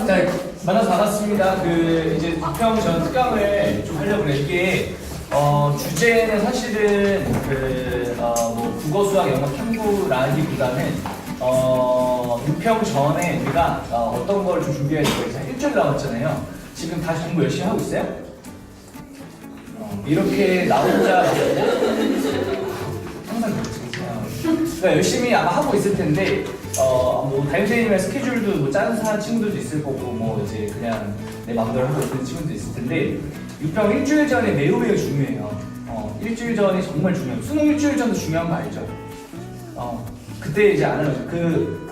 자, 만나서 반갑습니다. 이제 부평 전 특강을 좀 하려고 그래요. 이게, 주제는 사실은, 뭐, 국어, 수학, 영어, 탐구라기보다는, 부평 전에 우리가 어떤 걸 좀 준비해야 될까 이제 일주일 남았잖아요. 지금 다시 공부 열심히 하고 있어요? 이렇게 나 혼자 항상 그렇지. 그러니까 열심히 아마 하고 있을 텐데, 뭐 담임선생님의 스케줄도 뭐 짜는 친구들도 있을 거고, 뭐 이제 그냥 내 마음대로 하고 있는 친구도 있을 텐데, 유평 일주일 전에 매우 중요해요. 일주일 전이 정말 중요해요. 수능 일주일 전도 중요한 거 알죠? 그때 이제 안 하죠.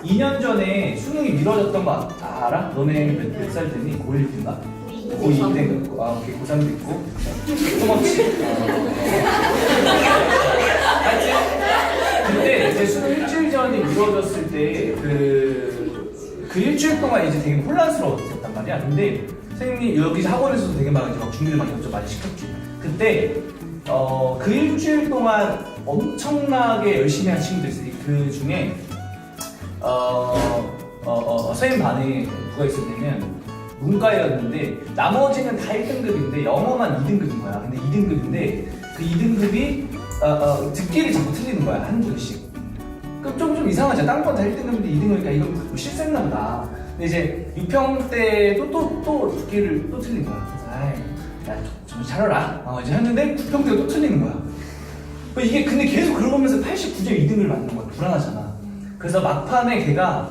2년 전에 수능이 미뤄졌던 거 알아? 너네 몇 살 됐니? 고1 때인가? 고2 때인가? 오케이, 고3도 있고. 소먹지. 근데 이제 수능 일주일 전이 미뤄졌을 때 그 일주일 동안 이제 되게 혼란스러웠단 말이야. 근데 선생님이 여기 학원에서도 되게 막 준비를 많이 시켰죠. 그때 그 일주일 동안 엄청나게 열심히 한 친구들 있어요. 그 중에 선생님 반에 누가 있었냐면 문과였는데 나머지는 다 1등급인데 영어만 2등급인 거야. 근데 2등급인데 그 2등급이 듣기를 자꾸 틀리는 거야. 한 분씩. 그럼 좀 이상하죠. 딴 건 다 1등급인데 2등급이니까 이건 뭐 실수했나 보다. 근데 이제 6평 때도 또 듣기를 또 틀린 거야. 그래서 야, 좀 잘해라. 이제 했는데 9평 때도 또 틀리는 거야. 이게 근데 계속 그러면서 89점 2등을 맞는 거야. 불안하잖아. 그래서 막판에 걔가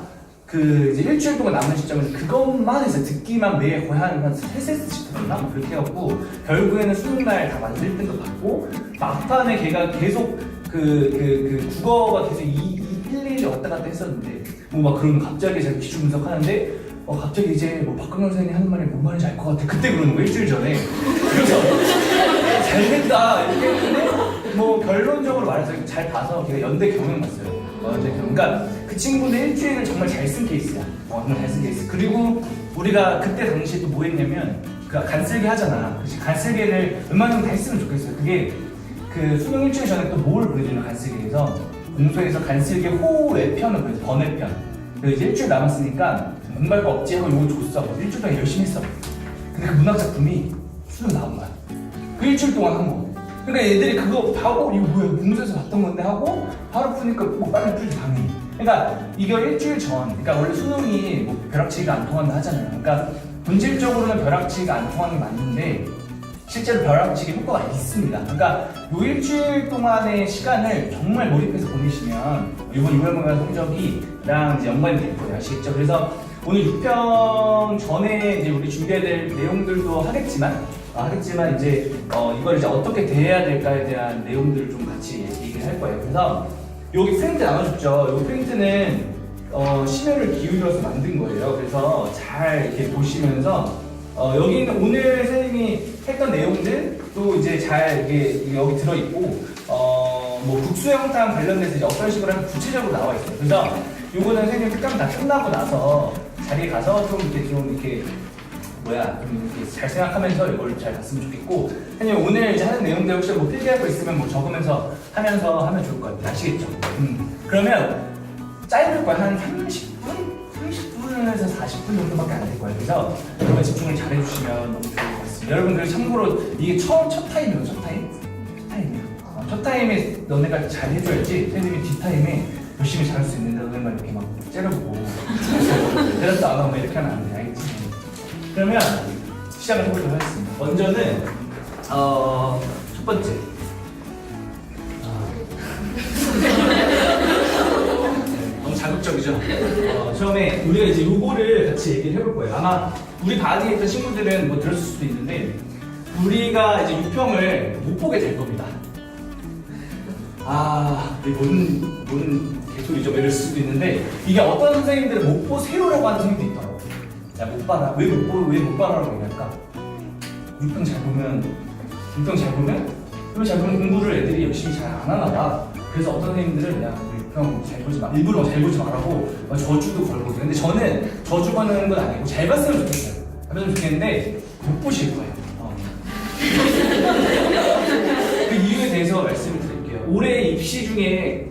이제 일주일 동안 남은 시점에서 그것만 해서 듣기만 매일 거의 한 3세트씩 들었나? 뭐 그렇게 해갖고 결국에는 수능날 다 맞아서 1등급 받고 막판에 걔가 계속 국어가 계속 1, 1이 왔다 갔다 했었는데 뭐 막 그러면 갑자기 제가 기출 분석하는데 갑자기 이제 뭐 박근영 선생님이 하는 말이 뭔 말인지 알 것 같아. 그때 그러는 거야. 일주일 전에. 그래서 잘 된다 이렇게 했는데 뭐 결론적으로 말해서 잘 봐서 걔가 연대 경영 갔어요. 연대 경영. 그러니까 그 친구는 일주일을 정말 잘 쓴 케이스야. 정말 잘 쓴 케이스. 그리고 우리가 그때 당시에 또 뭐 했냐면 간쓸기 하잖아. 그치? 간쓸기를 웬만하면 다 했으면 좋겠어요. 그게 수능 일주일 전에 또 뭘 보내주는 간쓸기에서 공소에서 간쓸기 호외편을 보여줘. 번외편. 그래서 이제 일주일 남았으니까 공부할 거 없지 하고 요거 줬어. 일주일 동안 열심히 했어. 근데 그 문학 작품이 수능 나온 거야. 그 일주일 동안 한 거. 그러니까 애들이 그거 봐고 이거 뭐야 공소에서 봤던 건데 하고 바로 푸니까 뭐 빨리 풀지 당연히. 그러니까 이거 일주일 전. 그러니까 원래 수능이 뭐 벼락치기가 안 통한다 하잖아요. 그러니까 본질적으로는 벼락치기가 안 통하는 게 맞는데 실제로 벼락치기 효과가 있습니다. 그러니까 요 일주일 동안의 시간을 정말 몰입해서 보내시면 이번 6월고사 성적이랑 이제 연관이 될 거예요. 아시겠죠? 그래서 오늘 6평 전에 이제 우리 준비해야 될 내용들도 하겠지만 이제 이걸 이제 어떻게 대해야 될까에 대한 내용들을 좀 같이 얘기를 할 거예요. 그래서 여기 프린트 나눠줬죠. 요 프린트는 심혈을 기울여서 만든 거예요. 그래서 잘 이렇게 보시면서 여기 있는 오늘 선생님이 했던 내용들도 이제 잘 이게 여기 들어있고 뭐 국수영탕 관련돼서 이제 어떤 식으로 하면 구체적으로 나와 있어요. 그래서 요거는 선생님 특강 다 끝나고 나서 자리에 가서 좀 이렇게 잘 생각하면서 이걸 잘 봤으면 좋겠고, 선생님 오늘 이제 하는 내용들 혹시 뭐 필기할 거 있으면 뭐 적으면서 하면서 하면 좋을 것 같아요. 아시겠죠? 그러면 짧을 거야. 한 30분에서 40분 정도밖에 안 될 거예요. 그래서 여러분 집중을 잘 해주시면 너무 좋을 것 같습니다. 여러분 그리고 참고로 이게 첫 타임이에요. 첫 타임이에요. 첫 타임에 너네가 잘 해줘야지 선생님이 뒷타임에 열심히 잘할 수 있는데 너네만 이렇게 막 째려보고 대답도 안 하고 이렇게 하면 안 돼. 알겠지? 그러면 시작을 해보도록 하겠습니다. 먼저는 첫 번째 너무 자극적이죠? 처음에 우리가 이제 요거를 같이 얘기를 해볼 거예요. 아마 우리 반에 있던 친구들은 뭐 들었을 수도 있는데 우리가 이제 6평을 못 보게 될 겁니다. 뭔 개소리죠? 이럴 수도 있는데 이게 어떤 선생님들은 못 보세요라고 하는 선생님도 있더라고요. 야, 못 봐라. 왜 못 봐라라고 얘기할까? 6평 잘 보면 공부를 애들이 열심히 잘 안 하나 봐. 그래서 어떤 선생님들은 야, 6평 잘 보지 마. 일부러 잘 보지 말라고 저주도 걸고. 근데 저는 저주 거는 건 아니고 잘 봤으면 좋겠어요. 봤으면 좋겠는데 못 보실 거예요. 그 이유에 대해서 말씀을 드릴게요. 올해 입시 중에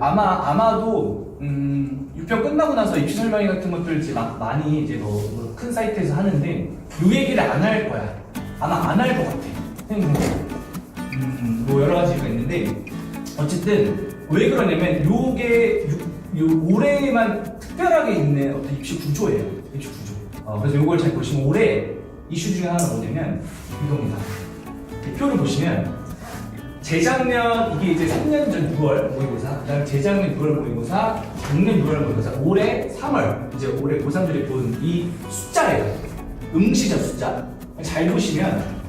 아마도 6평 끝나고 나서 입시 설명회 같은 것들 이제 막 많이 이제 큰 사이트에서 하는데 요 얘기를 안 할 거야. 아마 안 할 것 같아. 뭐 여러 가지가 있는데 어쨌든 왜 그러냐면 요게 올해만 특별하게 있는 어떤 입시 구조예요. 입시 구조. 그래서 요걸 잘 보시면 올해 이슈 중에 하나가 뭐냐면 이겁니다. 이 표를 보시면 재작년 이게 이제 3년 전 6월 모의고사, 그다음에 재작년 6월 모의고사, 작년 6월 모의고사, 올해 3월 이제 올해 고3들이 본 이 숫자예요. 응시자 숫자. 잘 보시면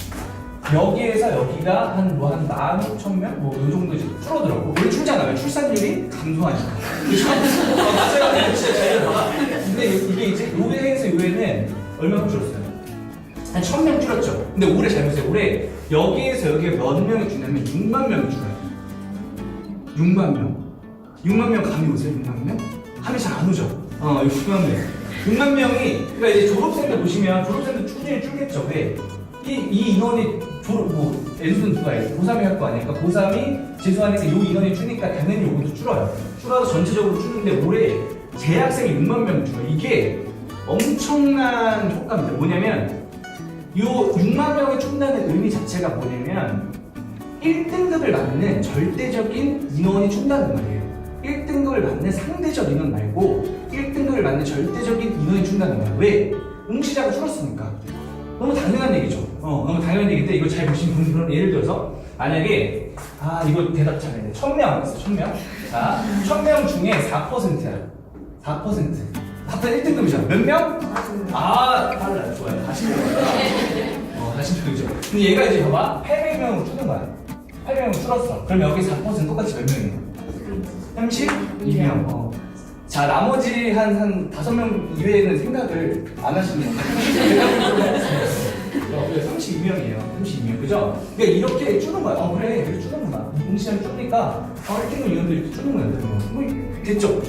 여기에서 여기가 한 15,000명 뭐 요 정도 이제 줄어들었고 원래 줄잖아요. 출산율이 감소하니까. 맞아요. 진짜 잘 봐봐. 근데 이게 이제 요해에서 요해는 얼마큼 줄었어요? 한 1,000명 줄었죠. 근데 올해 잘 보세요. 올해 여기에서 여기에 몇 명이 줄냐면 6만 명이 줄어요. 6만 명. 6만 명 감이 오세요? 6만 명? 감이 잘 안 오죠? 6만 명. 6만 명이, 그러니까 이제 졸업생들 보시면 졸업생들 꾸준히 줄겠죠. 왜? 이 인원이 N수는 누가 해요? 고3이 할 거 아니니까 고3이 재수하니까 요 인원이 줄니까 당연히 요것도 줄어요. 줄어서 전체적으로 줄는데 올해 재학생이 6만 명 줄어요. 이게 엄청난 효과입니다. 뭐냐면 요 6만 명이 준다는 의미 자체가 뭐냐면 1등급을 맞는 절대적인 인원이 준다는 말이에요. 1등급을 맞는 상대적 인원 말고 1등급을 맞는 절대적인 인원이 준다는 거예요. 왜? 응시자가 줄었으니까. 너무 당연한 얘기죠. 너무 당연한 얘기인데 이거 잘 보시는 분들은 예를 들어서 만약에 이거 대답 잘해야 돼. 1,000명 있어. 1,000명. 자, 1,000명 중에 4%야. 4%. 1등급이잖아. 몇 명? 빨라요. 좋아요. 40명. 40명이죠. 근데 얘가 이제 봐봐. 800명으로 줄는 거야. 800명으로 줄었어. 그럼 여기 4%는 똑같이 몇 명이에요? 32명. 자, 나머지 한 5명 이외에는 생각을 안 하시는 거예요. 32명이에요. 32명. 그죠? 그러니까 이렇게 줄는 거야. 그래. 이렇게 줄는구나. 응시장이 줄니까 1등급 인원도 이렇게 줄는구나. 됐죠?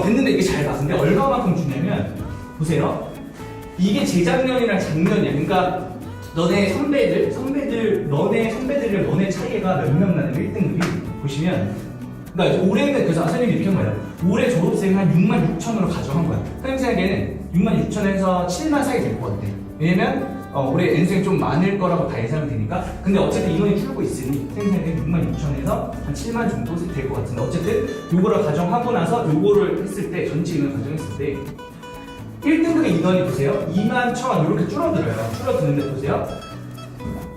됐는데 이게 잘 봐. 근데 얼마만큼 주냐면 보세요. 이게 재작년이랑 작년이야. 그러니까 너네 선배들이랑 너네 차이가 몇 명 나는 1등급이 보시면 그러니까 올해는 그래서 선생님이 이렇게 한 거예요. 올해 졸업생 한 6만 6천으로 가정한 거야. 선생님 생각에는 6만 6천에서 7만 사이 될 것 같아. 왜냐면 올해 N수생 좀 많을 거라고 다 예상이 되니까. 근데 어쨌든 인원이 줄고 있으니 선생님 생각에는 6만 6천에서 한 7만 정도 될 것 같은데 어쨌든 요거를 가정하고 나서 요거를 했을 때 전체 인원 가정했을 때 1등급의 인원이 보세요. 2만 1,000 이렇게 줄어들어요. 줄어드는데 보세요.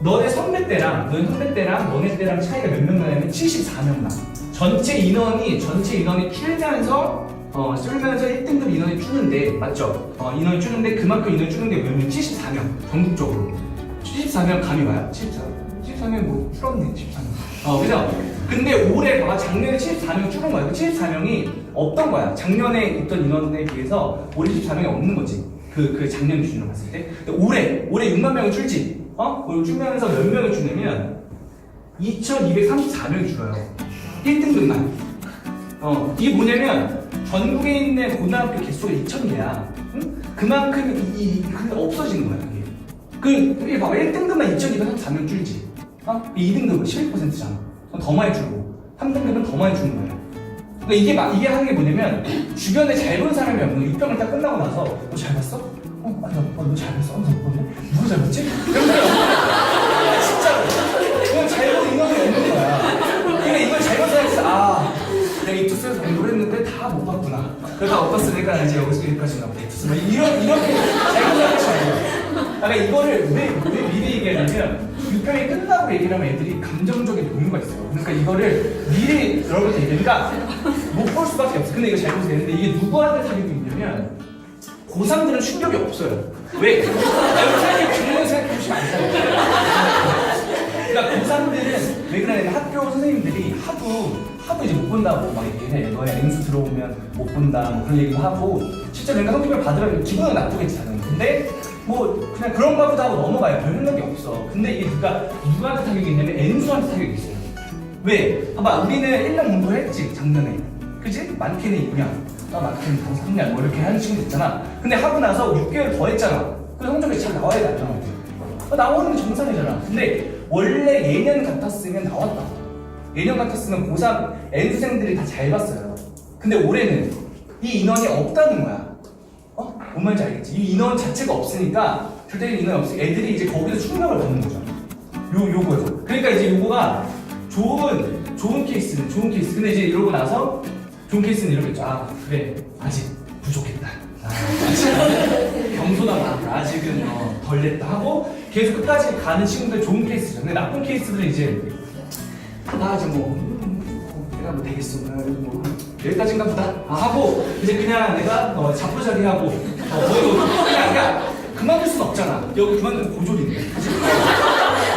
너네 선배 때랑 너네 때랑 차이가 몇 명 나냐면 74명 나. 전체 인원이 줄면서 1등급 인원이 줄는데 맞죠? 인원이 줄는데 그만큼 인원이 줄는데 몇 명? 74명 전국적으로 74명 감이 와요? 74명 뭐 줄었네 74명. 그죠? 근데 올해 봐봐 작년에 74명 줄은 거야. 그 74명이 없던 거야. 작년에 있던 인원에 비해서 올해 74명이 없는 거지. 그 작년 기준으로 봤을 때. 근데 올해 6만 명이 줄지. 줄면서 몇 명이 줄냐면 2,234명이 줄어요. 1등급만. 이게 뭐냐면 전국에 있는 고등학교 개수가 2,000개야. 응? 그만큼 그게 없어지는 거야. 그게 봐봐 1등급만 2,234명 줄지. 2등급은 11%잖아. 더 많이 줄고 3등급은 더 많이 주는 거예요. 그러니까 이게 하는 게 뭐냐면 주변에 잘 본 사람이 없는 6병을 딱 끝나고 나서 너 잘 봤어? 너 잘 봤어? 누가 잘 봤지? 진짜로 그냥 잘 본 인원이 없는 거야. 그러니까 이걸 잘못 생각해서 내가 이투스에서 공부를 했는데 다 못 봤구나. 그래서 어떻으니까 이제 여기서 여기까지 나오고 이투스 이렇게 잘못 생각하시는 거예요. 이거를 왜 미리 얘기하냐면 6병이 끝나고 얘기를 하면 애들이 감정적인 동요가 있어요. 그러니까 이거를 미리 여러분한테 얘기하니까 못 볼 수밖에 없어. 근데 이거 잘 보세요. 근데 이게 누구한테 타격이 있냐면 고3들은 충격이 없어요. 왜? 여러분 생각해 생각해보시면 안 돼요. 그러니까 고3들은 왜 그러냐면 학교 선생님들이 하도 이제 못 본다고 막 얘기해. 너네 N수 들어오면 못 본다 뭐 그런 얘기도 하고 실제 내가 성적을 받으라면 기분은 나쁘겠지 당연히. 근데 뭐 그냥 그런가 보다 하고 넘어가요. 별 생각이 없어. 근데 이게 누구한테 타격이 있냐면 N수한테 타격이 있어요. 왜? 봐봐 우리는 1년 공부했지 작년에. 그치? 많게는 2년 많게는 3년 뭐 이렇게 하는 친구도 있잖아. 근데 하고 나서 6개월 더 했잖아. 그 성적이 잘 나와야 돼 안 나와야 돼? 나오는 게 정상이잖아. 근데 원래 예년 같았으면 나왔다. 예년 같았으면 고3 N수생들이 다 잘 봤어요. 근데 올해는 이 인원이 없다는 거야. 뭔 말인지 알겠지? 이 인원 자체가 없으니까 절대적인 인원이 없으니까 애들이 이제 거기서 충격을 받는 거죠. 요거에서. 그러니까 이제 요거가 좋은 케이스는 좋은 케이스. 근데 이제 이러고 나서 좋은 케이스는 이러겠죠. 그래 아직 부족했다. 아직 겸손하다. 아직은 덜 됐다 하고 계속 끝까지 가는 친구들 좋은 케이스죠. 근데 나쁜 케이스들은 이제 나 이제 내가 뭐 되겠어. 여기까지인가 보다. 하고 이제 그냥 내가 자포자기하고 그냥 그만둘 수는 없잖아. 여기 그만두면 고졸인데.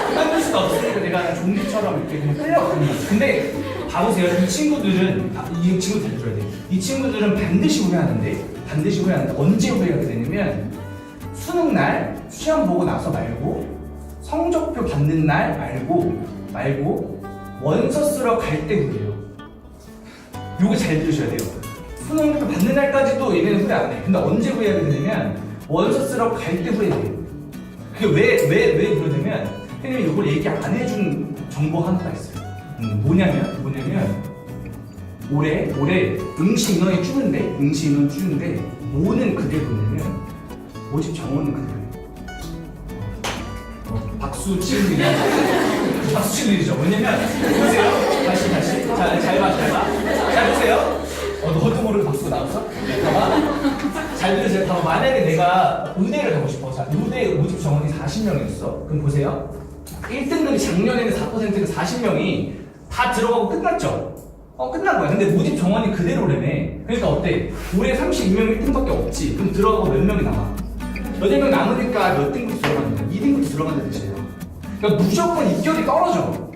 그만둘 수는 없으니까 내가 좀비처럼 이렇게 그냥 끌려가는 거야. 근데 봐보세요. 이 친구들은 이 친구 잘 들어야 돼. 이 친구들은 반드시 후회하는데 언제 후회하게 되냐면 수능 날 시험 보고 나서 말고 성적표 받는 날 말고 원서 쓰러 갈 때 후회해요. 요거 잘 들으셔야 돼요. 수능표 받는 날까지도 얘네는 후회 안 해. 근데 언제 후회하게 되냐면 원서 쓰러 갈 때 후회해요. 그게 왜 그러냐면 선생님이 이걸 얘기 안 해준 정보 하나가 있어요. 뭐냐면 올해 응시 인원이 줄는데 뭐는 그대로냐면 모집 정원은 그대로예요. 박수 치는 일이죠. 뭐냐면 보세요. 다시 잘 봐. 잘 보세요. 너도 모르게 박수가 나왔어? 봐봐. 잘 들으세요. 봐봐. 만약에 내가 의대를 가고 싶어. 자, 의대 모집 정원이 40명이었어. 그럼 보세요. 1등급이 작년에는 4%가 40명이 다 들어가고 끝났죠? 끝난 거야. 근데 모집 정원이 그대로라며. 그러니까 어때? 올해 32명 1등밖에 없지. 그럼 들어가고 몇 명이 남아? 8명 남으니까 몇 등급 들어간다? 2등급 들어간다는 뜻이에요. 그러니까 무조건 입결이 떨어져.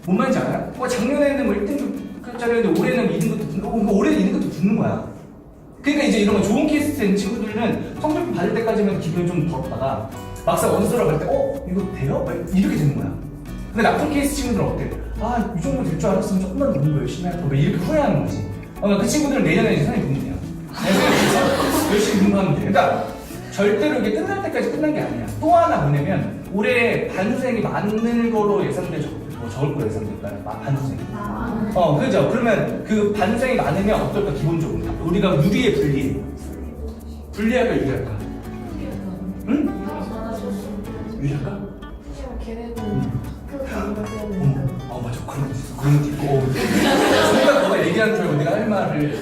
뭔 말인지 알아요? 작년에는 뭐 1등급짜리였는데 올해는 2등급도 붙는 거, 올해는 2등급도 붙는 거야. 그러니까 이제 이런 거 좋은 케이스 된 친구들은 성적표 받을 때까지만 기분이 좀 덜었다가 막상 원서를 갈 때, 이거 돼요? 이렇게 되는 거야. 근데 나쁜 케이스 친구들은 어때? 이 정도 될 줄 알았으면 조금만 더 공부 열심히 할 거. 이렇게 후회하는 거지. 그 친구들은 내년에 이제 선생님 보면 돼요. 그래서 열심히 공부하면 돼. 그러니까 절대로 이게 끝날 때까지 끝난 게 아니야. 또 하나 뭐냐면 올해 반수생이 많은 거로 예상돼 적을 거로 예상될까요? 반수생이. 그죠? 그러면 그 반수생이 많으면 어떨까? 기본적으로 우리가 유리에 불리할까 유리할까? 응? 유리할까? 맞아. 그런 거 있고. 순간 너가 얘기하는 줄 알고 내가 할 말을.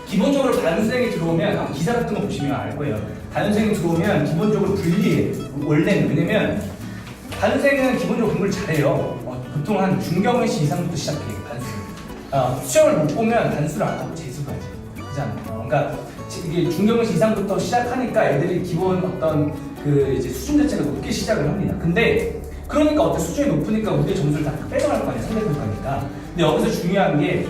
기본적으로 반수생이 들어오면 기사 같은 거 보시면 알 거예요. 반수생이 들어오면 기본적으로 불리해. 원래는. 왜냐면 반수생은 기본적으로 공부를 잘해요. 보통 한 중경외시 이상부터 시작해. 반수. 시험을 못 보면 단수를 안 하고 재수 가야지. 그렇잖아. 그러니까 이게 중경외시 이상부터 시작하니까 애들이 기본 어떤 그 이제 수준 자체가 높게 시작을 합니다. 근데 그러니까 어때? 수준이 높으니까 우리의 점수를 다 빼져갈 거 아니야. 상대평가니까. 근데 여기서 중요한 게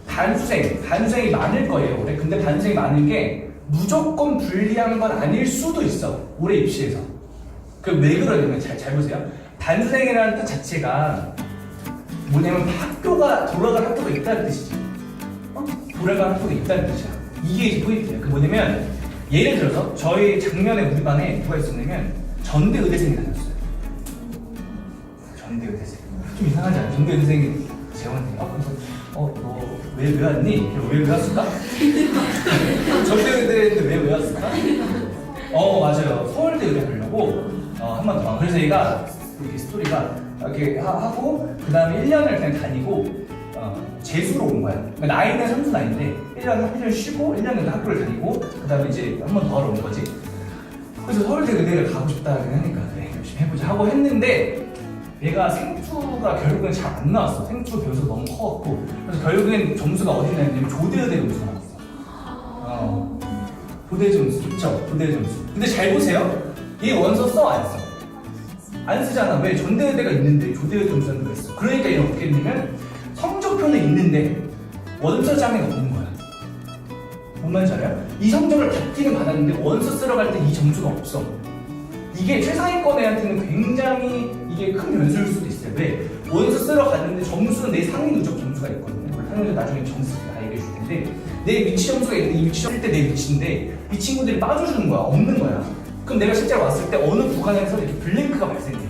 반수생이 많을 거예요, 올해. 근데 반수생이 많은 게 무조건 불리한 건 아닐 수도 있어, 올해 입시에서. 왜 그러냐면, 잘 보세요. 반수생이라는 뜻 자체가 뭐냐면 학교가, 돌아갈 학교가 있다는 뜻이지. 돌아갈 학교가 있다는 뜻이야. 이게 이제 포인트예요. 뭐냐면, 예를 들어서, 저희 작년에 우리 반에 누가 있었냐면, 전대 의대생이 다녔어요. 전대 의대생. 좀 이상하지 않아? 전대 의대생이 재원한테, 너 왜 왔니? 왜 왔을까? 전대 의대인데 왜 왔을까? 맞아요. 서울대 의대 가려고 한 번 더. 그래서 얘가 이렇게 스토리가 이렇게 하고 그 다음에 1년을 그냥 다니고 재수로 온 거야. 그러니까 나이는 선수 나이인데 1년 쉬고 1년은 학교를 다니고 그 다음에 이제 한 번 더 하러 온 거지. 그래서 서울대 의대를 가고 싶다 하니까 그래 열심히 해보자 하고 했는데 얘가 생투가 결국엔 잘 안 나왔어. 생투 변수가 너무 커갖고. 그래서 결국엔 점수가 어디 나왔냐면 조대의대 점수가 나왔어. 조대 점수, 그쵸? 조대 점수. 근데 잘 보세요. 이 원서 써, 안 써? 안 쓰잖아. 왜? 전대의대가 있는데 조대의대 점수는 왜 써? 그러니까 이게 어떻게 했냐면 성적표는 있는데 원서장에는 없는 거야. 뭔 말인지 알아요? 이 성적을 받기는 받았는데 원서 쓰러 갈 때 이 점수가 없어. 이게 최상위권 애한테는 굉장히 이게 큰 변수일 수도 있어요. 왜? 원서 쓰러 갔는데 점수는 내 상위 누적 점수가 있거든요. 상위 나중에 점수 다 얘기해 줄 텐데 내 위치 점수가 있는데 이 위치 점수 때 내 위치인데 이 친구들이 빠져주는 거야. 없는 거야. 그럼 내가 실제로 왔을 때 어느 구간에서 이렇게 블랭크가 발생해요.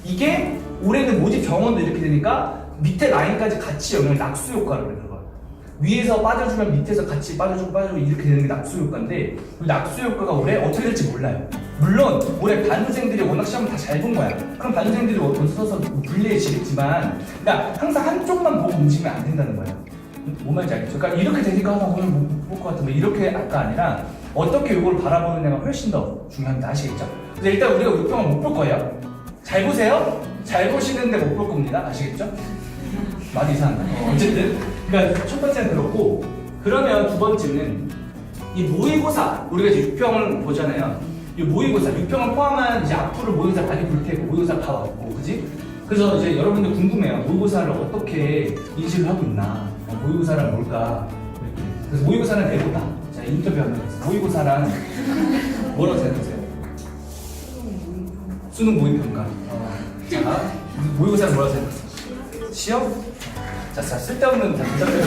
이게 올해는 모집 정원도 이렇게 되니까 밑에 라인까지 같이 영향 낙수 효과를 내는 거야. 위에서 빠져주면 밑에서 같이 빠져주고 이렇게 되는 게 낙수 효과인데 그 낙수 효과가 올해 어떻게 될지 몰라요. 물론 올해 반수생들이 워낙 시험을 다 잘 본 거야. 그럼 반수생들이 써서 불리해지겠지만 그러니까 항상 한쪽만 보고 움직이면 안 된다는 거예요. 뭔 말인지 알겠죠? 그러니까 이렇게 되니까 오늘 못 볼 것 같은데 이렇게 아까 아니라 어떻게 이걸 바라보느냐가 훨씬 더 중요합니다. 아시겠죠? 그래서 일단 우리가 육평을 못 볼 거예요. 잘 보세요. 잘 보시는데 못 볼 겁니다. 아시겠죠? 많이 이상한가? 어쨌든 그러니까 첫 번째는 그렇고 그러면 두 번째는 이 모의고사 우리가 이제 육평을 보잖아요. 이 모의고사 육평을 포함한 이제 앞으로 모의고사 많이 볼 테고 모의고사 다 왔고 그지? 그래서 이제 여러분들 궁금해요. 모의고사를 어떻게 인식을 하고 있나? 모의고사란 뭘까? 이렇게. 그래서 모의고사는 내보다 자 인터뷰 한번 해보세요. 모의고사란 뭐라고 생각하세요? 수능 모의평가. 자 모의고사는 뭐라고 생각하세요? 시험? 자, 쓸데없는 답변을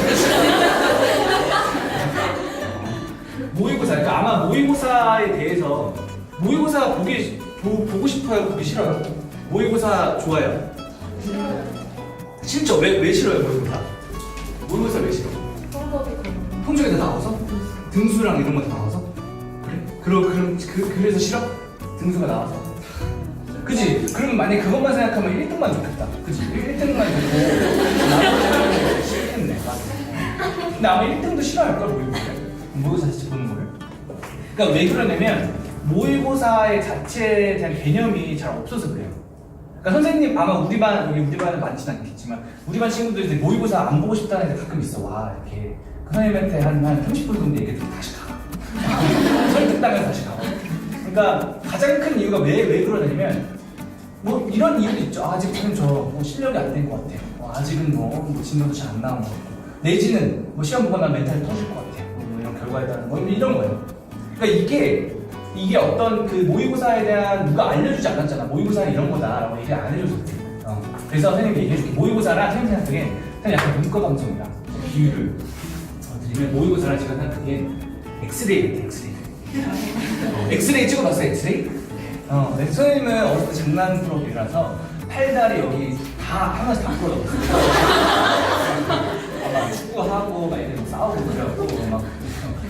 모의고사, 그러니까 아마 모의고사에 대해서 모의고사 보고 싶어요? 보기 싫어요? 모의고사 좋아요? 싫죠? 왜 싫어요, 모의고사? 모의고사 왜 싫어? 통장에 다 나와서? 등수랑 이런 거 다 나와서? 그래? 그래서 싫어? 등수가 나와서? 그치? 그러면 만약에 그것만 생각하면 1등만 좋겠다. 그치? 1등만 좋고 나머지는 싫겠네. 근데 아마 1등도 싫어할걸 모의고사 자체 보는 거를. 그러니까 왜 그러냐면 모의고사의 자체에 대한 개념이 잘 없어서 그래요. 그러니까 선생님 아마 우리 반은 많지는 않겠지만 우리 반 친구들이 이제 모의고사 안 보고 싶다는 애들 가끔 있어. 와 이렇게 그 선생님한테 한 30분 정도 얘기해도 다시 가. 설득당해서 다시 가. 그러니까 가장 큰 이유가 왜 그러냐면 뭐 이런 이유도 있죠. 아직은 저 실력이 안 된 것 같아요. 아직은 뭐 진도도 잘 안 나온 것 같고 내지는 뭐 시험 보거나 멘탈이 터질 것 같아요. 뭐 이런 결과에 따른 뭐 이런 거예요. 그러니까 이게 어떤 그 모의고사에 대한 누가 알려주지 않았잖아. 모의고사는 이런 거다라고 얘기 안 해줬었지. 그래서 선생님이 얘기해줄게. 모의고사랑 선생님 생각하기엔 그냥 약간 문과 감성이다. 비유를 드리면 모의고사랑 제가 생각하기엔 엑스레이 같아. 엑스레이 찍어봤어요, 엑스레이? 선생님은 어렸을 때 장난꾸러기라서 팔다리 여기 다 하나씩 다 부러졌어요. 막 축구하고 막 이렇게 싸우고 그래갖고 막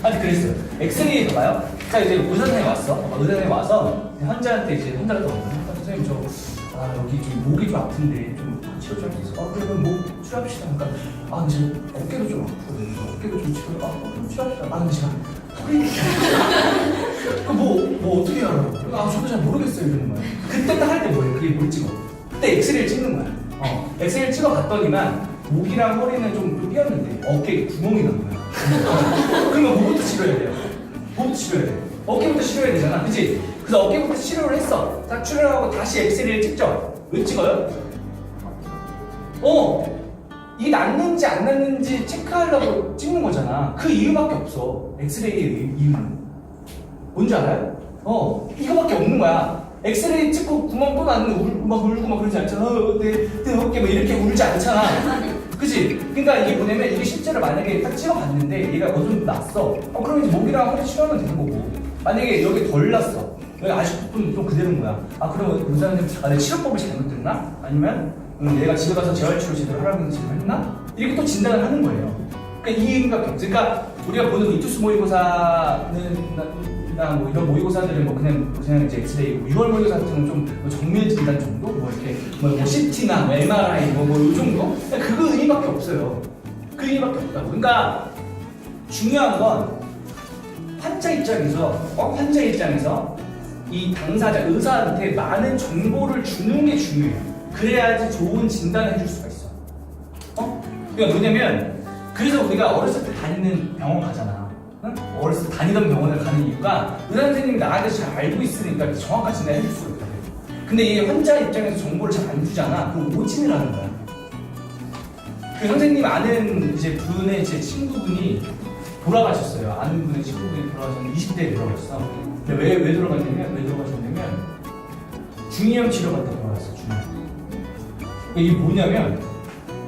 아니 그랬어요. 엑스레이 봐봐요. 자 이제 의사 선생님 왔어. 의사 선생님 와서 환자한테 이제 환자가 또 선생님 여기 좀 목이 좀 아픈데 좀 치료 좀 할 수 있어? 그러면 목 치료합시다. 그러니까 근데 어깨도 좀 아프거든요. 어깨도 좀 치료합시다. 근데 제가 뭐 어떻게 알아? 저도 잘 모르겠어요 이러는 거야. 그때 딱 할 때 뭐예요? 그게 뭘 찍어? 그때 엑스레이를 찍는 거야. 엑스레이를 찍어봤더니만 목이랑 허리는 좀 삐었는데 어깨에 구멍이 난 거야. 그러면 뭐부터 치료해야 돼요? 뭐부터 치료해야 돼? 어깨부터 치료해야 되잖아, 그치? 그래서 어깨부터 치료를 했어. 딱 치료하고 다시 엑스레이를 찍죠? 왜 찍어요? 이게 낫는지 안 낫는지 체크하려고 찍는 거잖아. 그 이유밖에 없어. 엑스레이의 이유는. 뭔지 알아요? 이거밖에 없는 거야. 엑스레이 찍고 구멍 또 났는데 막 울고 막 그러지 않잖아. 내 어깨 막 이렇게 울지 않잖아. 그치? 그러니까 이게 뭐냐면 이게 실제로 만약에 딱 찍어봤는데 얘가 어느 정도 났어. 그럼 이제 목이랑 허리 치료하면 되는 거고. 만약에 여기 덜 났어. 여기 아직도 좀 그대로인 거야. 그러면 의사님 내 치료법을 잘못했나? 아니면 내가 집에 가서 재활치료 제대로 하라고 했나? 이렇게 또 진단을 하는 거예요. 그러니까 이 의미가 없어. 그러니까 우리가 보는 이투스 모의고사는 뭐 이런 모의고사들은 뭐 그냥 이제 엑스레이고 6월 모의고사 같은 건 좀 정밀 진단 정도? 뭐 이렇게 뭐 CT나 뭐 MRI 뭐 이 정도? 그러니까 그거 의미밖에 없어요. 그 의미밖에 없다고. 그러니까 중요한 건 환자 입장에서 이 당사자 의사한테 많은 정보를 주는 게 중요해요. 그래야지 좋은 진단을 해줄 수가 있어. 그러니까 뭐냐면 그래서 우리가 어렸을 때 다니는 병원 가잖아. 응? 어렸을 때 다니던 병원을 가는 이유가 의사 선생님이 나한테 잘 알고 있으니까 정확한 진단을 해줄 수가 있다. 근데 이 환자 입장에서 정보를 잘 안 주잖아. 그럼 오진을 하는 거야. 그 선생님 아는 이제 분의 제 친구분이 돌아가셨어요. 아는 분의 친구분이 돌아가셨는데 20대에 돌아가셨어. 근데 왜 돌아가셨냐면 중이염 치료 받다 돌아갔어. 중이염. 이게 뭐냐면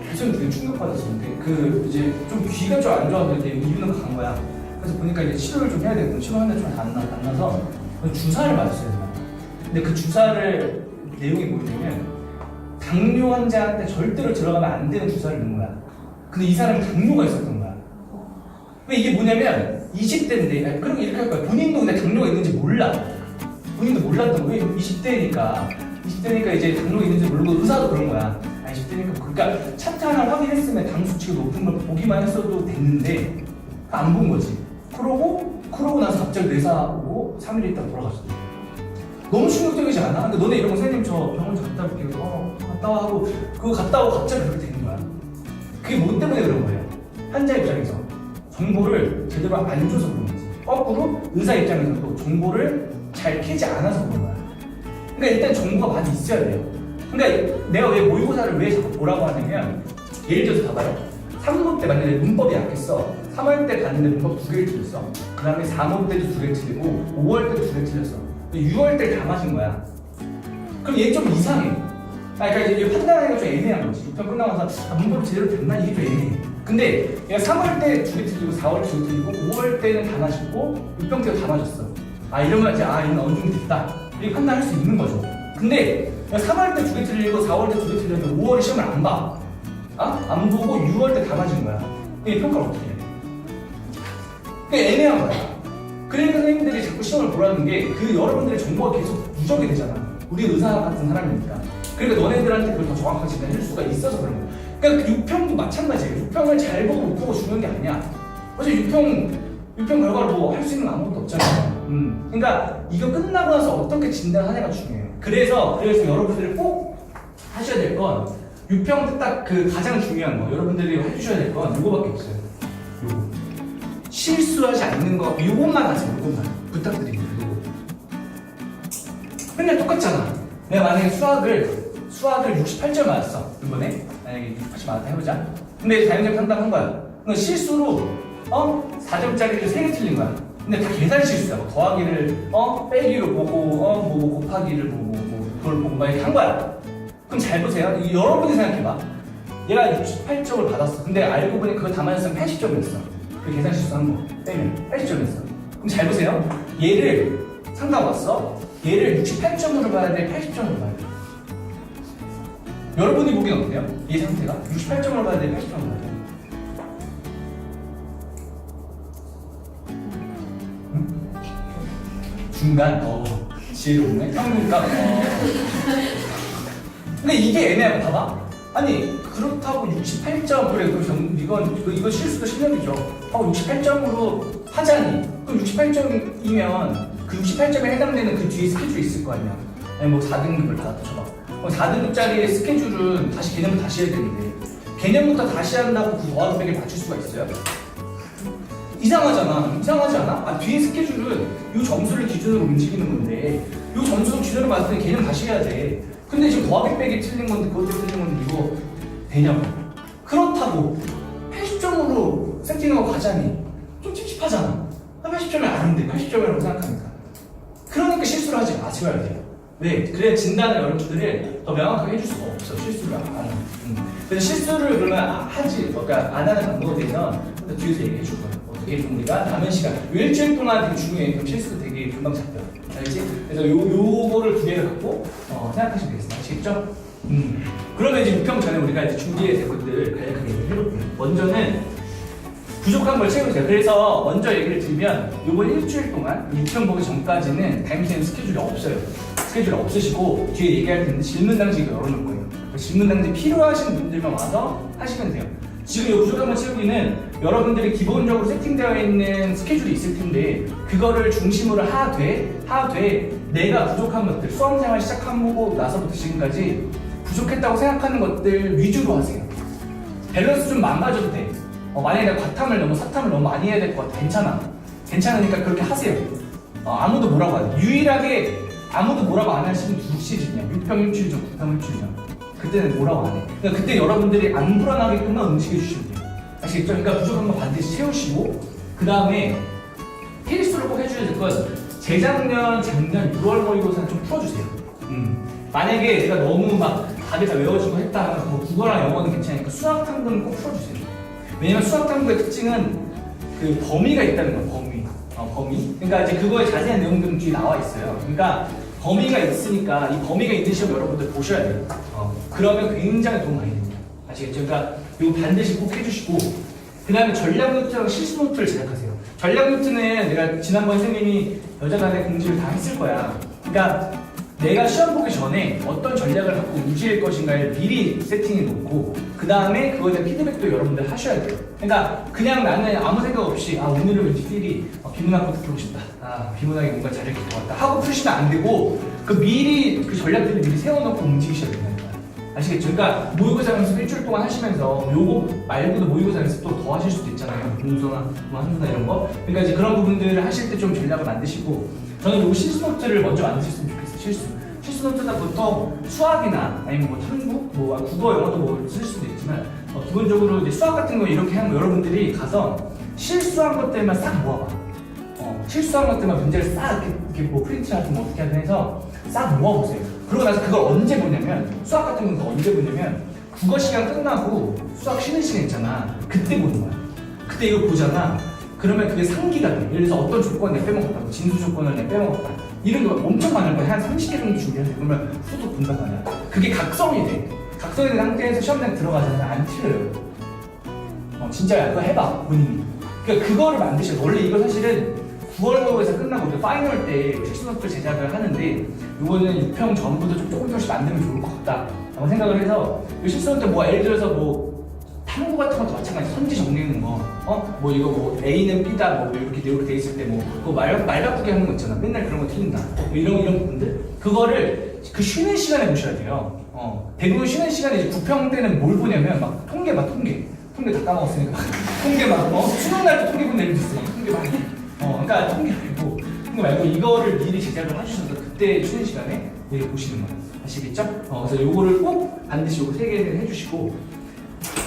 무슨 되게 충격받았었는데 그 이제 좀 귀가 좀 안 좋아서 이제 이유는 간 거야. 그래서 보니까 이제 치료를 좀 해야 되거든. 치료하는데 좀 안 나서 주사를 맞았어요. 근데 그 주사를 내용이 뭐냐면 당뇨 환자한테 절대로 들어가면 안 되는 주사를 넣은 거야. 근데 이 사람은 당뇨가 있었던 거야. 왜 이게 뭐냐면 20대인데 그럼 이렇게 할 거야. 본인도 근데 당뇨가 있는지 몰라. 본인도 몰랐던 거야. 왜 20대니까 이제 당뇨가 있는지 모르고 의사도 그런 거야. 20대니까 그러니까 차트 하나 확인했으면 당 수치가 높은 걸 보기만 했어도 됐는데 안 본 거지. 그러고 나서 갑자기 뇌사하고 3일 있다가 돌아갔어. 너무 충격적이지 않아? 근데 너네 이런 거 선생님 저 병원 갔다 올게요. 갔다 와 하고 그거 갔다 오고 갑자기 그렇게 되는 거야. 그게 뭐 때문에 그런 거예요? 환자 입장에서 정보를 제대로 안 줘서 그런 거지. 거꾸로 의사 입장에서도 정보를 잘 캐지 않아서 그런 거야. 그러니까 일단 정보가 많이 있어야 돼요. 그러니까 내가 왜 모의고사를 왜 자꾸 보라고 하냐면 예를 들어서 봐봐요. 3모 때 만약에 문법이 약했어. 3월 때 봤는데 문법 2개를 틀렸어. 그 다음에 4모 때도 2개 틀리고 5월 때도 2개 틀렸어. 6월 때 다 맞은 거야. 그럼 얘 좀 이상해. 그러니까 이제 판단하기가 좀 애매한 거지. 6편 끝나고 나서 문법이 제대로 됐나? 이게 좀 애매해. 근데 얘가 3월 때 2개 틀리고 4월 때 2개 틀리고 5월 때는 다 맞았고 6편 때도 다 맞았어. 이러면 이제 얘는 어느 정도 됐다. 이렇게 판단할 수 있는 거죠. 근데 3월 때 2개 틀리고 4월 때 2개 틀렸는데 5월에 시험을 안 봐. 안 보고 6월 때 다 맞은 거야. 그럼 평가를 어떻게 해? 그게 애매한 거야. 그러니까 선생님들이 자꾸 시험을 보라는 게 여러분들의 정보가 계속 누적이 되잖아. 우리 의사 같은 사람이니까. 그러니까 너네들한테 그걸 더 정확하게 진단해줄 수가 있어서 그런 거야. 그러니까 6평도 마찬가지예요. 6평을 잘 보고 못 보고 중요한 게 아니야. 어차피 6평 결과를 뭐 할 수 있는 거 아무것도 없잖아요. 그러니까 이거 끝나고 나서 어떻게 진단하냐가 중요해요. 그래서 여러분들이 꼭 하셔야 될 건 6평 딱 그 가장 중요한 거 여러분들이 해주셔야 될 건 이거밖에 없어요. 요거. 실수하지 않는 거 이것만 하세요. 이것만 부탁드립니다. 요거. 맨날 똑같잖아. 내가 만약에 수학을 68점 맞았어. 이번에 만약에 68점 맞았다 해보자. 근데 다행히 판단한 거야. 그럼 실수로 4점짜리를 3개 틀린 거야. 근데 다 계산 실수야. 뭐 더하기를 빼기로 보고 뭐 곱하기를 보고 그걸 보고 막 이렇게 한 거야. 그럼 잘 보세요. 여러분이 생각해봐. 얘가 68점을 받았어. 근데 알고 보니 그거 다 맞았으면 80점이었어. 그 계산 실수한 거 빼면 80점이었어. 그럼 잘 보세요. 얘를 상담 왔어. 얘를 68점으로 봐야 돼? 80점으로 봐야 돼? 여러분이 보기엔 어때요? 얘 상태가? 68점으로 봐야 돼? 80점으로 봐야 돼? 중간? 지혜롭네? 평균값? 근데 이게 애매하고 봐봐. 아니 그렇다고 68점 그래 이건 실수도 실력이죠. 68점으로 하자니 그럼 68점이면 그 68점에 해당되는 그 뒤에 스케줄이 있을 거 아니야. 아니 뭐 4등급을 받았다 쳐봐. 4등급짜리 스케줄은 다시 개념을 다시 해야 되는데 개념부터 다시 한다고 그 더하기 빼기를 맞출 수가 있어요? 이상하잖아. 이상하지 않아? 뒤에 스케줄은 이 점수를 기준으로 움직이는 건데 이 점수 기준으로 봤을 때 개념 다시 해야 돼. 근데 지금 더하기 빼기 틀린 건데 그것 때문에 틀린 건데 이거 되냐고. 그렇다고 80점으로 세팅하고 가자니 좀 찝찝하잖아. 80점이 아닌데 80점이라고 생각하니까. 그러니까 실수를 하지 마셔야 돼요. 왜? 그래야 진단을 여러분들이 더 명확하게 해줄 수가 없어. 실수를 안 하는. 그래서 실수를 그러면 그러니까 안 하는 방법에 대해서 뒤에서 얘기해 줄 거예요. 어떻게 좀 우리가 남은 시간 일주일 동안 되게 중요해. 그럼 실수도 되게 금방 잡혀요. 알지? 그래서 요거를 두 개를 갖고 생각하시면 되겠습니다. 아시겠죠? 그러면 이제 6평 전에 우리가 이제 준비해야 될 것들 간략하게 해볼게요. 먼저는 부족한 걸 채우세요. 그래서 먼저 얘기를 드리면 요번 일주일 동안 6평 보기 전까지는 타임쌤 스케줄이 없어요. 스케줄이 없으시고 뒤에 얘기할 텐데 질문당지가 열어놓을 거예요. 질문당지 필요하신 분들만 와서 하시면 돼요. 지금 이 부족한 걸 채우기는 여러분들이 기본적으로 세팅되어 있는 스케줄이 있을 텐데 그거를 중심으로 하되 내가 부족한 것들 수험생활 시작하고 나서부터 지금까지 부족했다고 생각하는 것들 위주로 하세요. 밸런스 좀 망가져도 돼. 만약에 내가 과탐을 너무 사탐을 너무 많이 해야 될 것 같아. 괜찮으니까 그렇게 하세요. 아무도 뭐라고 안 해. 유일하게 아무도 뭐라고 안 하시는 두 시즌이야. 6평 일주일 전, 9평 일주일 전. 그때는 뭐라고 안 해. 그러니까 그때 여러분들이 안 불안하게끔만 움직여 주시면 돼요. 아시겠죠? 그러니까 부족한 거 반드시 채우시고 그 다음에 필수로 꼭 해주셔야 될 건 재작년, 작년 6월 모의고사는 좀 풀어주세요. 만약에 내가 너무 막 답이 다 외워지고 했다 하면 뭐 국어랑 영어는 괜찮으니까 수학 탐구는 꼭 풀어주세요. 왜냐면 수학 탐구의 특징은 그 범위가 있다는 거예요. 범위. 그러니까 이제 그거에 자세한 내용들은 뒤에 나와 있어요. 그러니까 범위가 있으니까 이 범위가 있는 시험 여러분들 보셔야 돼요. 그러면 굉장히 도움 많이 됩니다. 아시겠죠? 그러니까 이거 반드시 꼭 해주시고 그 다음에 전략 노트랑 실수 노트를 제작하세요. 전략 노트는 내가 지난번 선생님이 여자간의 공지를 다 했을 거야. 그러니까 내가 시험 보기 전에 어떤 전략을 갖고 움직일 것인가를 미리 세팅해 놓고 그 다음에 그거에 대한 피드백도 여러분들 하셔야 돼요. 그러니까 그냥 나는 아무 생각 없이 오늘은 왠지 필이 비문학부터 풀고 싶다. 비문학이 뭔가 잘할 것 같다 하고 푸시면 안 되고 그 미리 그 전략들을 미리 세워놓고 움직이셔야 된다는 거야. 아시겠죠? 그러니까 모의고사 연습 일주일 동안 하시면서 요거 말고도 모의고사 연습 또 더 하실 수도 있잖아요. 공소나 한수나 이런 거. 그러니까 이제 그런 부분들을 하실 때 좀 전략을 만드시고 저는 요 실수 노트를 먼저 만드셨으면 좋겠어요. 실수 노트가 보통 수학이나 아니면 뭐 탐구, 뭐 국어, 영어도 뭐 쓸 수도 있지만 기본적으로 이제 수학 같은 거 이렇게 하면 여러분들이 가서 실수한 것들만 싹 모아봐. 실수한 것들만 문제를 싹 이렇게 뭐 프린트 같은 거 어떻게 하든 해서 싹 모아보세요. 그러고 나서 그걸 언제 보냐면 수학 같은 건 언제 보냐면 국어 시간 끝나고 수학 쉬는 시간 있잖아. 그때 보는 거야. 그때 이거 보잖아. 그러면 그게 상기가 돼. 예를 들어서 어떤 조건을 내가 빼먹었다. 진수 조건을 내가 빼먹었다. 이런 거 엄청 많을 거야. 한 30개 정도 준비하세요. 그러면 후속 본단 말이야. 그게 각성이 돼. 각성이 된 상태에서 시험장 들어가잖아요. 안 틀려요. 진짜야. 그거 해봐. 본인이. 그러니까 그거를 만드셔야 돼. 원래 이거 사실은 9월 모의고사 끝나고 우리 파이널 때 실수노트 제작을 하는데 이거는 6평 전부터 좀 조금씩 만들면 좋을 것 같다 라고 생각을 해서 이 실수노트 뭐 예를 들어서 뭐 탐구 같은 것도 마찬가지 선지 정리하는 거 뭐 이거 뭐 A는 B다 뭐 이렇게 돼 있을 때 뭐 그거 말 바꾸기 하는 거 있잖아. 맨날 그런 거 틀린다 뭐 이런 부분들 그거를 그 쉬는 시간에 보셔야 돼요. 대부분 쉬는 시간에 이제 9평 때는 뭘 보냐면 막 통계 다 까먹었으니까 통계 수능 날도 통계 본 애들도 있어요. 통계 그러니까 통계 말고 이거를 미리 제작을 해주셔서 그때 쉬는 시간에 미리 보시는 거예요. 아시겠죠? 그래서 요거를 꼭 반드시 요거 3개를 해주시고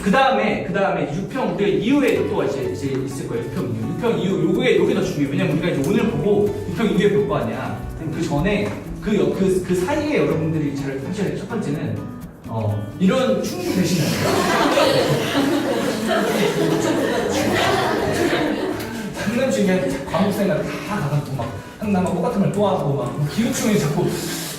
그 다음에 6평 우리가 이후에 또 이제 있을 거예요. 6평 이후 요게 더 중요해요. 왜냐면 우리가 이제 오늘 보고 6평 이후에 볼 거 아니야. 그 전에 그 사이에 여러분들이 잘 하셔야 돼요. 첫 번째는 이런 충주 되시나요? 장난 중에 과목생활 다 가가지고 막 한나만 똑같은 말 또 하고 막 기후충이 자꾸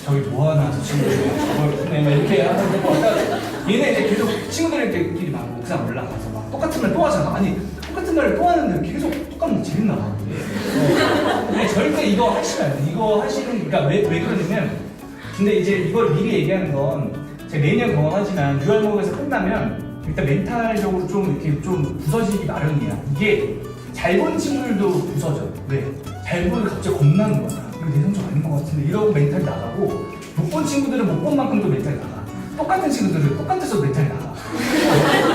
저기 뭐하나 저 친구 저걸 막 이렇게 하는데 얘네 이제 계속 친구들끼리 막 옥상 올라가서 막 똑같은 말 또 하잖아. 아니 똑같은 말을 또 하는데 계속 똑같은 거 재밌나 봐. 근데 절대 이거 하시면 안 돼. 이거 하시는 그러니까 왜 그러냐면 근데 이제 이걸 미리 얘기하는 건 제가 매년 경험하지만 6월 모의고사 끝나면 일단 멘탈적으로 좀 이렇게 좀 부서지기 마련이야. 이게 잘 본 친구들도 부서져. 왜? 잘 보면 갑자기 겁나는 거야. 이거 내 성적 아닌 것 같은데 이러고 멘탈이 나가고 못 본 친구들은 못 본 만큼도 멘탈이 나가. 똑같은 친구들은 똑같아서 멘탈이 나가.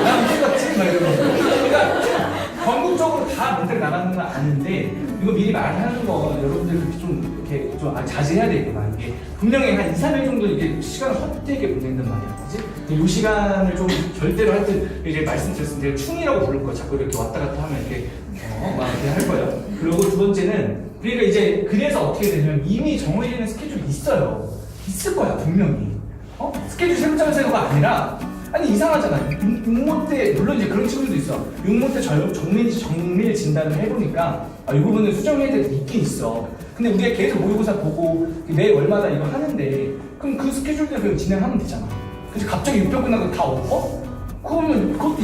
난 똑같지? 막 이러고. 그러니까 전국적으로 다 멘탈이 나가는 건 아는데 이거 미리 말하는 거 여러분들 그렇게 좀 이렇게 좀 자제해야 되겠구나. 이게 분명히 한 2, 3일 정도 이게 시간을 헛되게 보낸단 말이야. 그치? 이 시간을 좀 절대로 하여튼 이제 말씀드렸는데 충이라고 부를 거야. 자꾸 이렇게 왔다 갔다 하면 이렇게 막 이렇게 할 거예요. 그리고 두 번째는 그러니까 이제 그래서 어떻게 되냐면 이미 정해지는 스케줄이 있어요. 있을 거야 분명히. 스케줄 세부 짜는 생각가 아니라 아니 이상하잖아. 육모 때 물론 이제 그런 친구들도 있어. 육모 때 정밀 진단을 해보니까 이 부분은 수정해야 될 게 있긴 있어. 근데 우리가 계속 모의고사 보고 매 월마다 이거 하는데 그럼 그 스케줄대로 그냥 진행하면 되잖아. 그치 갑자기 6병 끝나고 다 엎어? 그러면 그것도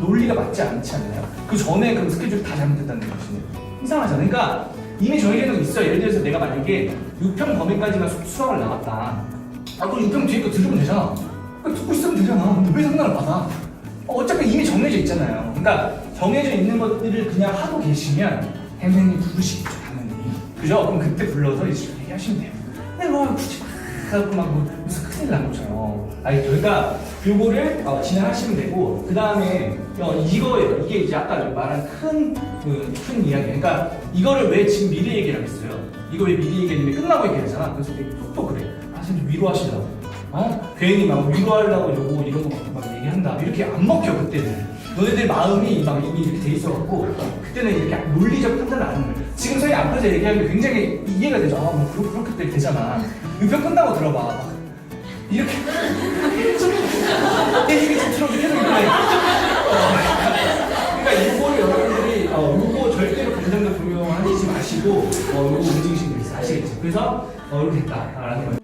논리가 맞지 않지 않나요? 그 전에 그 스케줄이 다 잘못됐다는 것이네. 이상하잖아. 그러니까 이미 정해진 거 있어. 예를 들어서 내가 만약에 6평 범위까지만 수학을 나갔다. 그럼 6평 뒤에 거 들으면 되잖아. 듣고 있으면 되잖아. 근데 왜 상관을 받아? 어차피 이미 정해져 있잖아요. 그러니까 정해져 있는 것들을 그냥 하고 계시면 선생님 부르시겠죠, 당연히. 그죠? 그럼 그때 불러서 이제 얘기하시면 돼요. 근데 뭐 굳이 하고 막 무슨 큰일 난 것처럼. 알겠죠? 그러니까 요거를 진행하시면 되고 그 다음에 이거예요. 이게 이제 아까 말한 큰 이야기. 그러니까 이거를 왜 지금 미리 얘기를 하겠어요? 이거 왜 미리 얘기했는데 끝나고 얘기하잖아. 그래서 또 그래. 선생님 위로하시라고. 괜히 막 위로하려고 이러고 이런 거 막 얘기한다. 이렇게 안 먹혀 그때는. 너네들 마음이 막 이미 이렇게 돼 있어갖고 그때는 이렇게 논리적 판단을 안 하는 거야. 지금 저희 앞에서 얘기하는 게 굉장히 이해가 되죠. 뭐 그렇게 되잖아. 6편 끝나고 들어봐. 이렇게 얘기 좀 들어도 계속 이렇게. 그러니까 이거를 여러분들이 이거 절대로 감정적 동요하시지 마시고 이거 움직이시면 있어. 아시겠죠? 그래서 모르겠다라는 거예요.